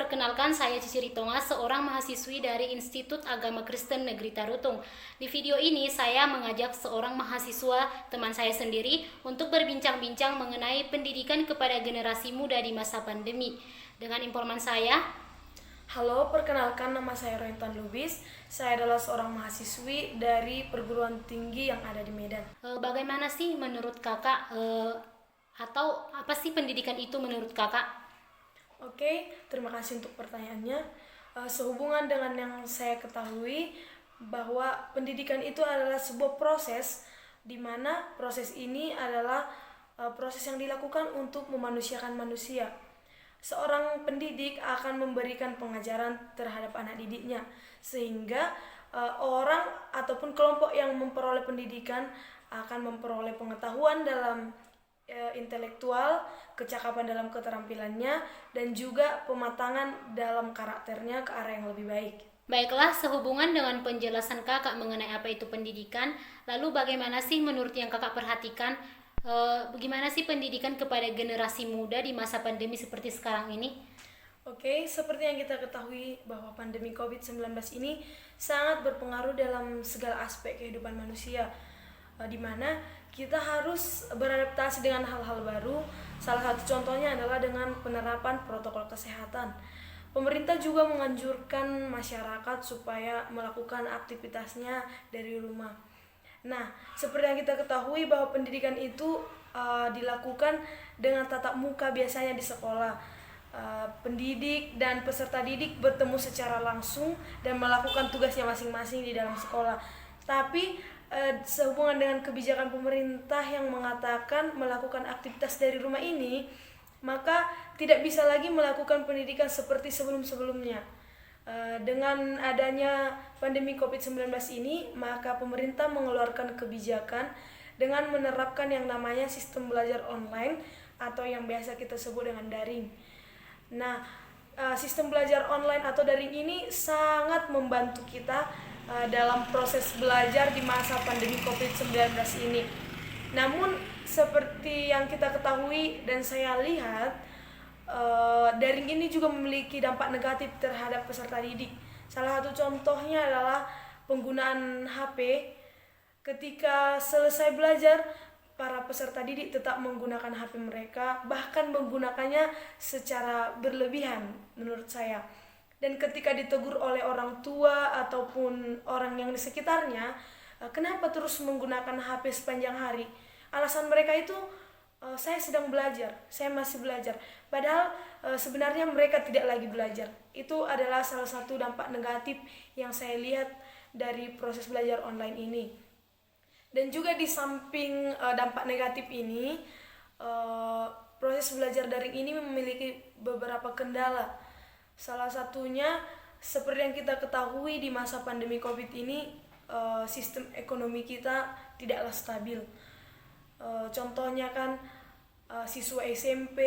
perkenalkan saya Cici Ritonga, seorang mahasiswi dari Institut Agama Kristen Negeri Tarutung. Di video ini saya mengajak seorang mahasiswa, teman saya sendiri, untuk berbincang-bincang mengenai pendidikan kepada generasi muda di masa pandemi. Dengan informan saya, Halo, perkenalkan nama saya Rointan Lubis. Saya adalah seorang mahasiswi dari perguruan tinggi yang ada di Medan. bagaimana sih menurut kakak, atau apa sih pendidikan itu menurut kakak? Oke, terima kasih untuk pertanyaannya. Sehubungan dengan yang saya ketahui bahwa pendidikan itu adalah sebuah proses di mana proses ini adalah proses yang dilakukan untuk memanusiakan manusia. Seorang pendidik akan memberikan pengajaran terhadap anak didiknya sehingga orang ataupun kelompok yang memperoleh pendidikan akan memperoleh pengetahuan dalam intelektual, kecakapan dalam keterampilannya, dan juga pematangan dalam karakternya ke arah yang lebih baik. Baiklah, sehubungan dengan penjelasan kakak mengenai apa itu pendidikan, lalu bagaimana sih menurut yang kakak perhatikan, bagaimana sih pendidikan kepada generasi muda di masa pandemi seperti sekarang ini? Oke, seperti yang kita ketahui bahwa pandemi COVID-19 ini sangat berpengaruh dalam segala aspek kehidupan manusia, di mana kita harus beradaptasi dengan hal-hal baru. Salah satu contohnya adalah dengan penerapan protokol kesehatan. Pemerintah juga menganjurkan masyarakat supaya melakukan aktivitasnya dari rumah. Nah, seperti yang kita ketahui bahwa pendidikan itu dilakukan dengan tatap muka biasanya di sekolah. Pendidik dan peserta didik bertemu secara langsung dan melakukan tugasnya masing-masing di dalam sekolah. Tapi sehubungan dengan kebijakan pemerintah yang mengatakan melakukan aktivitas dari rumah ini, maka tidak bisa lagi melakukan pendidikan seperti sebelum-sebelumnya. Dengan adanya pandemi COVID-19 ini, maka pemerintah mengeluarkan kebijakan dengan menerapkan yang namanya sistem belajar online atau yang biasa kita sebut dengan daring. Nah, sistem belajar online atau daring ini sangat membantu kita dalam proses belajar di masa pandemi COVID-19 ini. Namun, seperti yang kita ketahui dan saya lihat, daring ini juga memiliki dampak negatif terhadap peserta didik. Salah satu contohnya adalah penggunaan HP. Ketika selesai belajar, para peserta didik tetap menggunakan HP mereka, bahkan menggunakannya secara berlebihan menurut saya. Dan ketika ditegur oleh orang tua ataupun orang yang di sekitarnya, kenapa terus menggunakan HP sepanjang hari? Alasan mereka itu, saya sedang belajar, saya masih belajar. Padahal sebenarnya mereka tidak lagi belajar. Itu adalah salah satu dampak negatif yang saya lihat dari proses belajar online ini. Dan juga di samping dampak negatif ini, proses belajar daring ini memiliki beberapa kendala. Salah satunya, seperti yang kita ketahui di masa pandemi COVID ini, sistem ekonomi kita tidaklah stabil. Contohnya kan siswa SMP,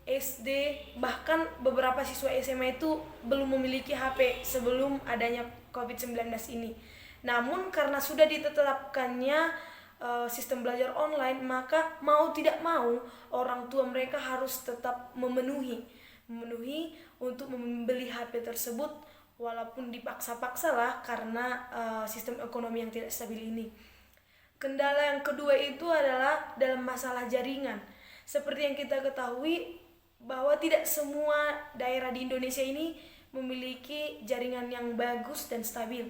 SD, bahkan beberapa siswa SMA itu belum memiliki HP sebelum adanya COVID-19 ini. Namun karena sudah ditetapkannya sistem belajar online, maka mau tidak mau orang tua mereka harus tetap memenuhi untuk membeli HP tersebut, walaupun dipaksa-paksa lah karena sistem ekonomi yang tidak stabil ini. Kendala yang kedua itu adalah dalam masalah jaringan. Seperti yang kita ketahui bahwa tidak semua daerah di Indonesia ini memiliki jaringan yang bagus dan stabil.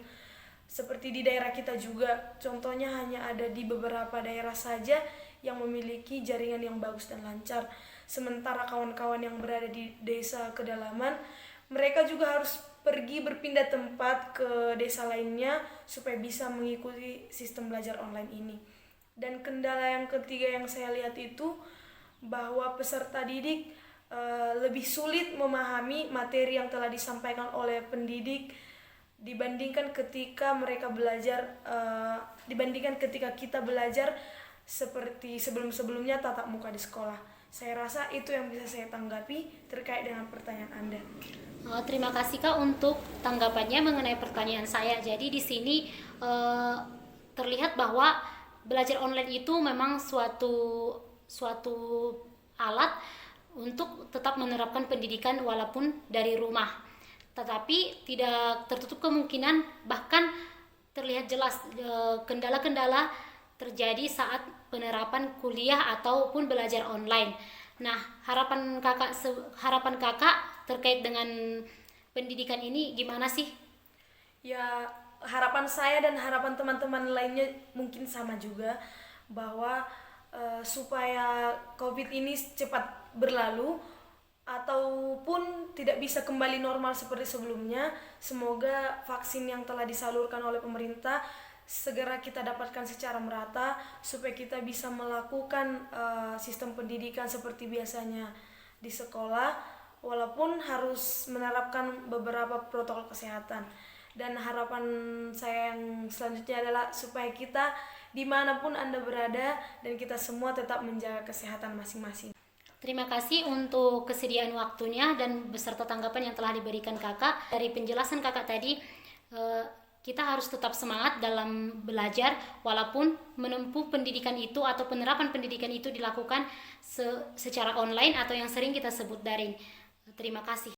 Seperti di daerah kita juga, contohnya hanya ada di beberapa daerah saja yang memiliki jaringan yang bagus dan lancar. Sementara kawan-kawan yang berada di desa kedalaman, mereka juga harus pergi berpindah tempat ke desa lainnya supaya bisa mengikuti sistem belajar online ini. Dan kendala yang ketiga yang saya lihat itu bahwa peserta didik lebih sulit memahami materi yang telah disampaikan oleh pendidik dibandingkan ketika kita belajar seperti sebelum-sebelumnya tatap muka di sekolah. Saya rasa itu yang bisa saya tanggapi terkait dengan pertanyaan Anda. Terima kasih Kak untuk tanggapannya mengenai pertanyaan saya. Jadi di sini terlihat bahwa belajar online itu memang suatu alat untuk tetap menerapkan pendidikan walaupun dari rumah. Tetapi tidak tertutup kemungkinan, bahkan terlihat jelas kendala-kendala terjadi saat penerapan kuliah ataupun belajar online. Nah, harapan kakak terkait dengan pendidikan ini gimana sih? Ya, harapan saya dan harapan teman-teman lainnya mungkin sama juga, bahwa supaya COVID ini cepat berlalu ataupun tidak bisa kembali normal seperti sebelumnya. Semoga vaksin yang telah disalurkan oleh pemerintah segera kita dapatkan secara merata, supaya kita bisa melakukan sistem pendidikan seperti biasanya di sekolah, walaupun harus menerapkan beberapa protokol kesehatan. Dan harapan saya yang selanjutnya adalah supaya kita dimanapun Anda berada dan kita semua tetap menjaga kesehatan masing-masing. Terima kasih untuk kesediaan waktunya dan beserta tanggapan yang telah diberikan kakak. Dari penjelasan kakak tadi, kita harus tetap semangat dalam belajar walaupun menempuh pendidikan itu atau penerapan pendidikan itu dilakukan secara online atau yang sering kita sebut daring. Terima kasih.